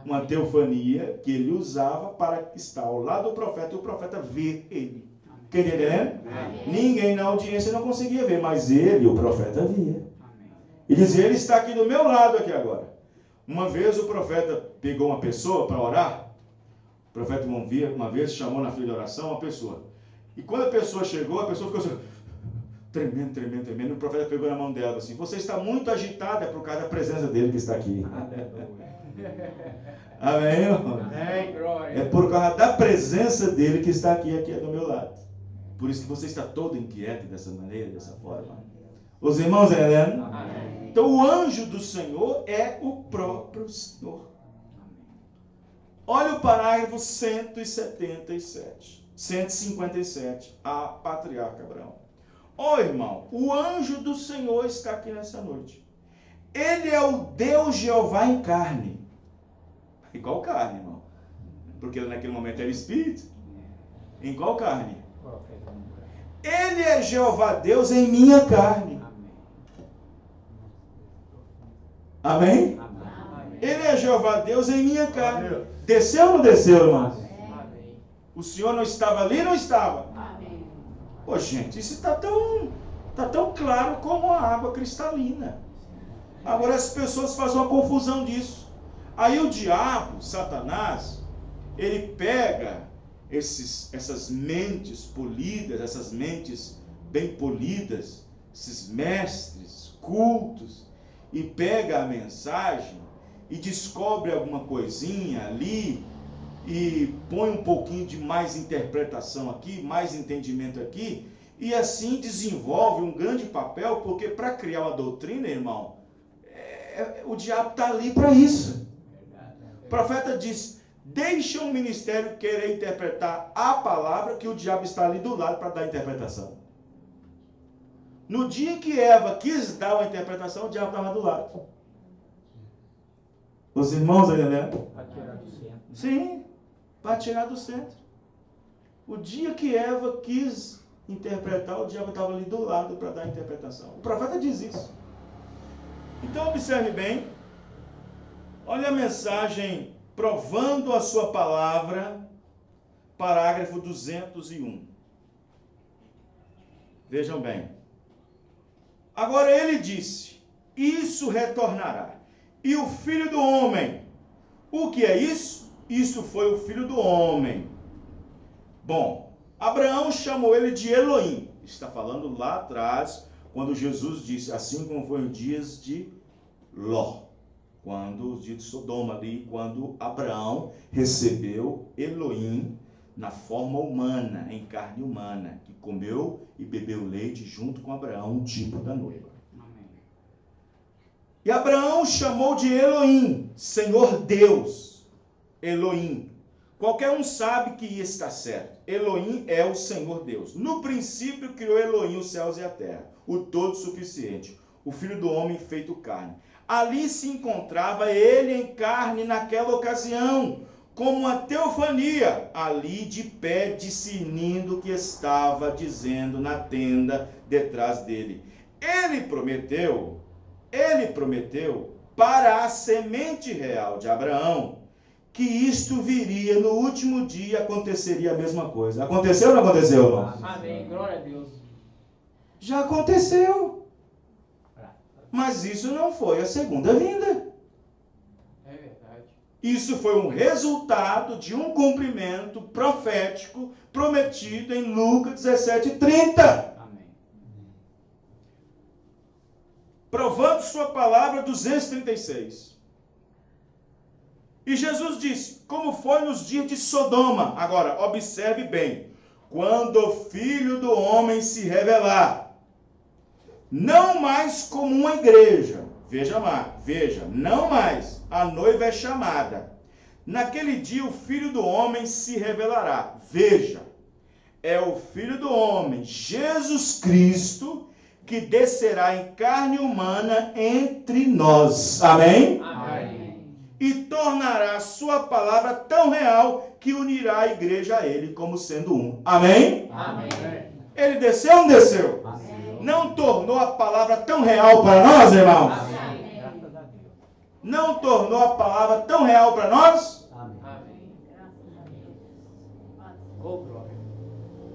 Uma teofania que ele usava para estar ao lado do profeta e o profeta ver ele. Quem está entendendo? Ninguém na audiência não conseguia ver, mas ele, o profeta, via. E dizia, ele está aqui do meu lado aqui agora. Uma vez o profeta pegou uma pessoa para orar. O profeta uma vez chamou na fila de oração uma pessoa. E quando a pessoa chegou, a pessoa ficou assim, tremendo, tremendo, tremendo. O profeta pegou na mão dela assim, você está muito agitada por causa da presença dele que está aqui. Amém, irmão? É por causa da presença dele que está aqui do meu lado. Por isso que você está todo inquieto dessa maneira, dessa forma. Os irmãos entendendo? Então o anjo do Senhor é o próprio Senhor. Olha o parágrafo 157, a patriarca Abraão. Irmão, o anjo do Senhor está aqui nessa noite. Ele é o Deus Jeová em carne. Em qual carne, irmão? Porque naquele momento era espírito. Em qual carne? Ele é Jeová Deus em minha carne. Amém? Ele é Jeová Deus em minha carne. Desceu ou não desceu, irmão? O Senhor não estava ali, não estava? Gente, isso está tão claro como a água cristalina. Agora as pessoas fazem uma confusão disso. Aí o diabo, Satanás, ele pega essas mentes polidas, essas mentes bem polidas, esses mestres cultos, e pega a mensagem e descobre alguma coisinha ali e põe um pouquinho de mais interpretação aqui, mais entendimento aqui, e assim desenvolve um grande papel, porque para criar uma doutrina, irmão, o diabo está ali para isso. O profeta diz, deixa o ministério querer interpretar a palavra, que o diabo está ali do lado para dar a interpretação. No dia que Eva quis dar uma interpretação, o diabo estava do lado. Os irmãos entendendo? Para tirar do centro. Sim, para tirar do centro. O dia que Eva quis interpretar, o diabo estava ali do lado para dar a interpretação. O profeta diz isso. Então observe bem. Olha a mensagem provando a sua palavra, parágrafo 201. Vejam bem. Agora ele disse, isso retornará. E o filho do homem, o que é isso? Isso foi o filho do homem. Bom, Abraão chamou ele de Elohim. Está falando lá atrás, quando Jesus disse, assim como foi os dias de Ló. Quando os dias de Sodoma ali, quando Abraão recebeu Elohim na forma humana, em carne humana, que comeu e bebeu leite junto com Abraão, um tipo da noiva. E Abraão chamou de Elohim, Senhor Deus, Elohim. Qualquer um sabe que isso está certo. Elohim é o Senhor Deus. No princípio criou Elohim os céus e a terra, o todo-suficiente, o Filho do homem feito carne. Ali se encontrava ele em carne naquela ocasião, como uma teofania, ali de pé, discernindo o que estava dizendo na tenda detrás dele. Ele prometeu para a semente real de Abraão, que isto viria no último dia, aconteceria a mesma coisa. Aconteceu ou não aconteceu, irmão? Amém. Glória a Deus. Já aconteceu. Mas isso não foi a segunda vinda. É verdade. Isso foi um resultado de um cumprimento profético prometido em Lucas 17:30. Amém. Provando sua palavra, 236. E Jesus disse, como foi nos dias de Sodoma. Agora, observe bem. Quando o Filho do Homem se revelar, não mais como uma igreja. Veja, não mais. A noiva é chamada. Naquele dia o Filho do Homem se revelará. Veja, é o Filho do Homem, Jesus Cristo, que descerá em carne humana entre nós. Amém? Amém. E tornará a sua palavra tão real que unirá a igreja a ele como sendo um. Amém? Amém. Ele desceu ou não desceu? Amém. Não tornou a palavra tão real para nós, irmãos? Amém. Graças a Deus. Não tornou a palavra tão real para nós? Amém. Oh, glória.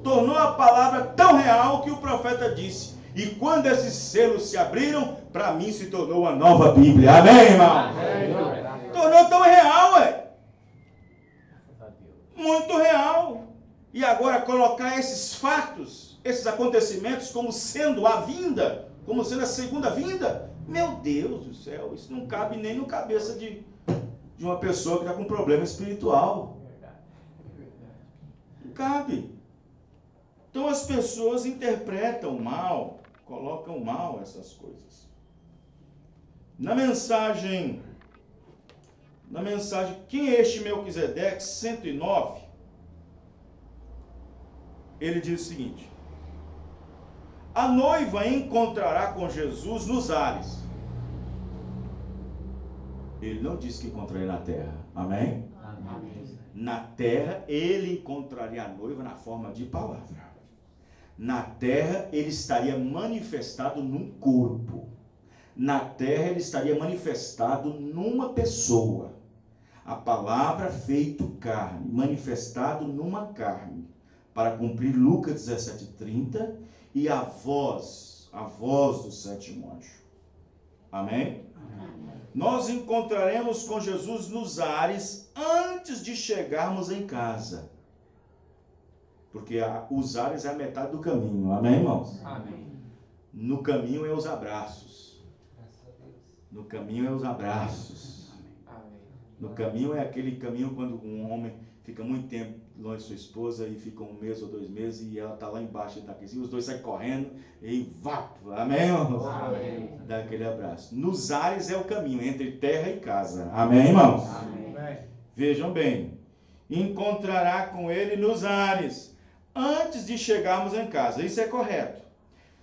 Tornou a palavra tão real que o profeta disse. E quando esses selos se abriram, para mim se tornou uma nova Bíblia. Amém, irmão? Amém. Glória a Deus. Tornou tão real, ué. Graças a Deus. Muito real. E agora colocar esses fatos, esses acontecimentos como sendo a vinda, como sendo a segunda vinda, meu Deus do céu, isso não cabe nem na cabeça de uma pessoa que está com problema espiritual. Verdade. Verdade. Não cabe. Então as pessoas interpretam mal, colocam mal essas coisas. Na mensagem, quem é este Melquisedeque 109? Ele diz o seguinte: a noiva encontrará com Jesus nos ares. Ele não disse que encontraria na terra. Amém? Amém. Na terra, ele encontraria a noiva na forma de palavra. Na terra, ele estaria manifestado num corpo. Na terra, ele estaria manifestado numa pessoa. A palavra feito carne, manifestado numa carne, para cumprir Lucas 17:30 e a voz do sétimo anjo. Amém? Nós encontraremos com Jesus nos ares antes de chegarmos em casa. Porque os ares é a metade do caminho. Amém, irmãos? Amém. No caminho é os abraços. No caminho é os abraços. Amém. No caminho é aquele caminho quando um homem fica muito tempo longe de sua esposa e fica 1 mês ou 2 meses e ela está lá embaixo e está aqui assim, os dois saem correndo e vá. Amém, irmãos? Amém. Dá aquele abraço. Nos ares é o caminho entre terra e casa. Amém, irmãos? Amém. Vejam bem. Encontrará com ele nos ares antes de chegarmos em casa. Isso é correto.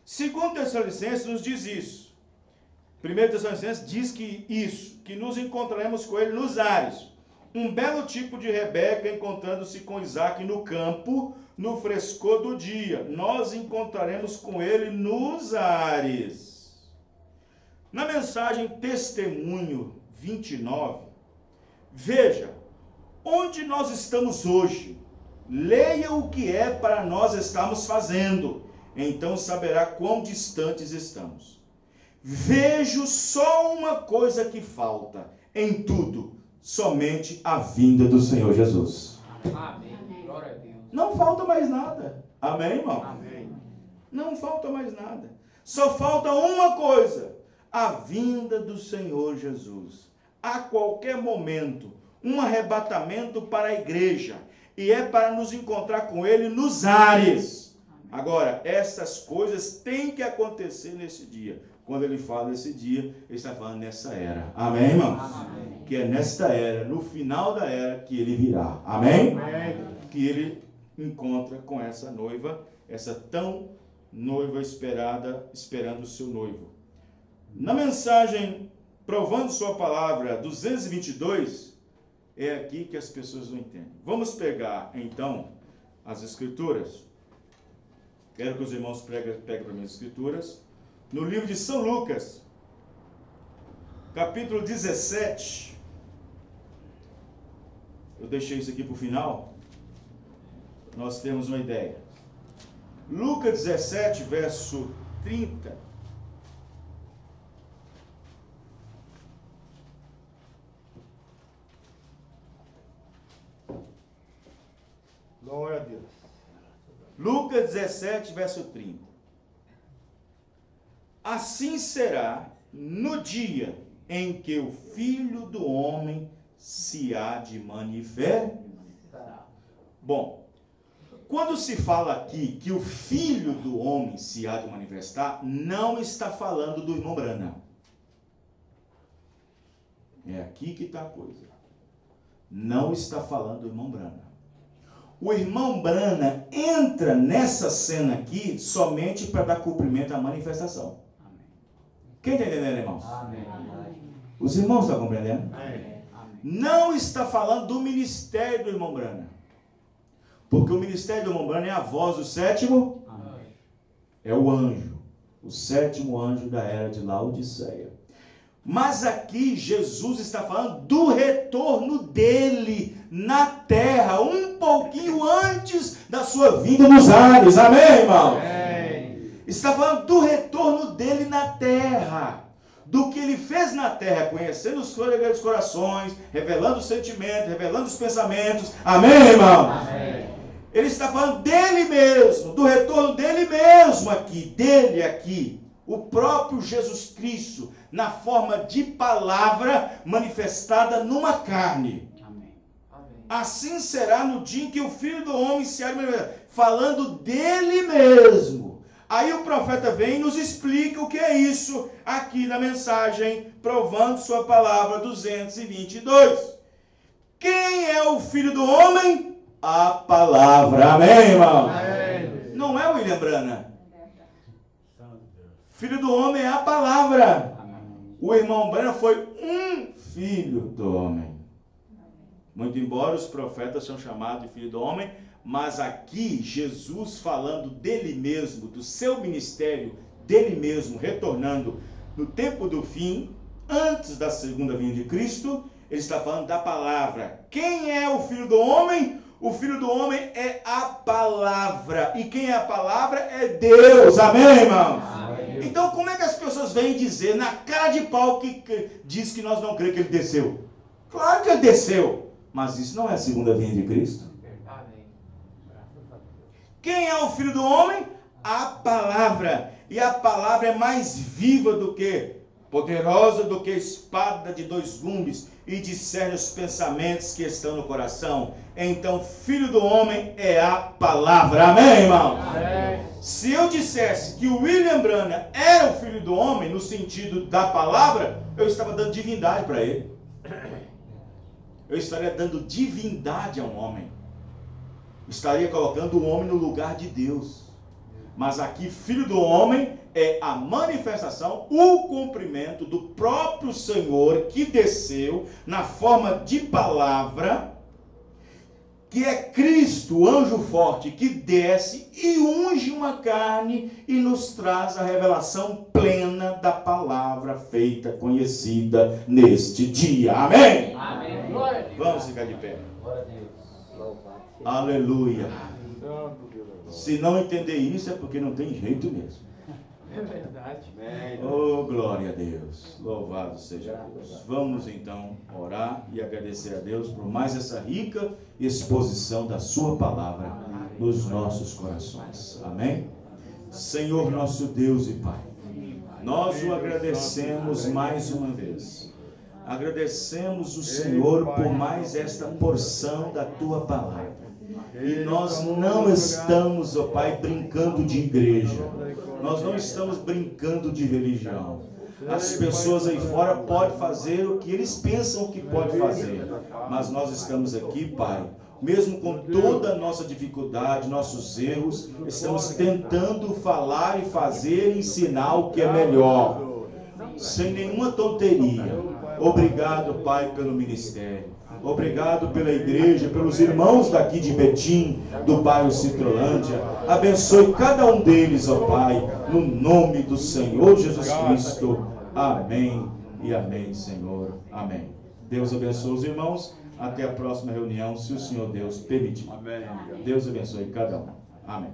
Segundo Tessalonicenses nos diz isso. 1 Tessalonicenses diz que nos encontraremos com ele nos ares. Um belo tipo de Rebeca encontrando-se com Isaac no campo, no frescor do dia. Nós encontraremos com ele nos ares. Na mensagem Testemunho 29, veja, onde nós estamos hoje. Leia o que é para nós estarmos fazendo. Então saberá quão distantes estamos. Vejo só uma coisa que falta em tudo. Somente a vinda do Senhor Jesus. Amém. Glória a Deus. Não falta mais nada. Amém, irmão? Amém. Não falta mais nada. Só falta uma coisa. A vinda do Senhor Jesus. A qualquer momento, um arrebatamento para a igreja. E é para nos encontrar com Ele nos ares. Agora, essas coisas têm que acontecer nesse dia. Quando ele fala nesse dia, ele está falando nessa era. Amém, irmãos? Amém. Que é nesta era, no final da era, que ele virá. Amém? Amém. Que ele encontra com essa noiva, essa tão noiva esperada, esperando o seu noivo. Na mensagem Provando Sua Palavra 222, é aqui que as pessoas não entendem. Vamos pegar, então, as Escrituras. Quero que os irmãos peguem para mim as Escrituras. No livro de São Lucas, capítulo 17. Eu deixei isso aqui para o final. Nós temos uma ideia. Lucas 17, verso 30. Glória a Deus. Lucas 17, verso 30. Assim será no dia em que o Filho do Homem se há de manifestar. Bom, quando se fala aqui que o Filho do Homem se há de manifestar, não está falando do irmão Branham. É aqui que está a coisa. Não está falando do irmão Branham. O irmão Branham entra nessa cena aqui somente para dar cumprimento à manifestação. Amém. Quem está entendendo, irmãos? Amém. Os irmãos estão compreendendo? Amém. Não está falando do ministério do irmão Branham. Porque o ministério do irmão Branham é a voz do sétimo. Amém. É o anjo. O sétimo anjo da era de Laodiceia. Mas aqui Jesus está falando do retorno dele na terra, um pouquinho antes da sua vinda nos ares. Amém, irmão? Amém. Está falando do retorno dele na terra, do que ele fez na terra, conhecendo os corações, revelando os sentimentos, revelando os pensamentos. Amém, irmão? Amém. Ele está falando dele mesmo, do retorno dele mesmo aqui, dele aqui. O próprio Jesus Cristo, na forma de palavra manifestada numa carne. Amém. Amém. Assim será no dia em que o Filho do Homem se há de manifestar, falando dele mesmo. Aí o profeta vem e nos explica o que é isso aqui na mensagem, provando sua palavra 222. Quem é o Filho do Homem? A palavra. Amém, irmão? Amém. Não é William Branham. Filho do homem é a palavra. Amém. O irmão Branham foi um filho do homem. Muito embora os profetas sejam chamados de filho do homem, mas aqui Jesus falando dele mesmo, do seu ministério, dele mesmo, retornando no tempo do fim, antes da segunda vinda de Cristo, ele está falando da palavra. Quem é o filho do homem? O Filho do Homem é a palavra. E quem é a palavra é Deus. Amém, irmãos? Amém. Então, como é que as pessoas vêm dizer, na cara de pau, que diz que nós não cremos que ele desceu? Claro que ele desceu. Mas isso não é a segunda vinda de Cristo. Amém. Graças a Deus. Quem é o Filho do Homem? A palavra. E a palavra é mais viva do que, poderosa do que a espada de dois gumes, e discerne os pensamentos que estão no coração. Então, Filho do Homem é a palavra. Amém, irmão? Amém. Se eu dissesse que o William Branham era o Filho do Homem, no sentido da palavra, eu estava dando divindade para ele. Eu estaria dando divindade a um homem. Estaria colocando o homem no lugar de Deus. Mas aqui, Filho do Homem é a manifestação, o cumprimento do próprio Senhor que desceu na forma de palavra, que é Cristo, o anjo forte, que desce e unge uma carne e nos traz a revelação plena da palavra feita, conhecida neste dia. Amém? Amém. Glória a Deus. Vamos ficar de pé. Glória a Deus. Louvado seja. Aleluia. Santo Deus da glória. Se não entender isso é porque não tem jeito mesmo. É verdade. Amém. Oh, glória a Deus. Louvado seja Deus. Vamos então orar e agradecer a Deus por mais essa rica exposição da sua palavra nos nossos corações. Amém? Senhor nosso Deus e Pai, nós o agradecemos mais uma vez. Agradecemos o Senhor por mais esta porção da tua palavra. E nós não estamos, ó Pai, brincando de igreja. Nós não estamos brincando de religião. As pessoas aí fora podem fazer o que eles pensam que pode fazer. Mas nós estamos aqui, Pai, mesmo com toda a nossa dificuldade, nossos erros, estamos tentando falar e fazer e ensinar o que é melhor. Sem nenhuma tonteria. Obrigado, Pai, pelo ministério. Obrigado pela igreja, pelos irmãos daqui de Betim, do bairro Citrolândia. Abençoe cada um deles, ó Pai, no nome do Senhor Jesus Cristo. Amém e amém, Senhor. Amém. Deus abençoe os irmãos. Até a próxima reunião, se o Senhor Deus permitir. Amém. Deus abençoe cada um. Amém.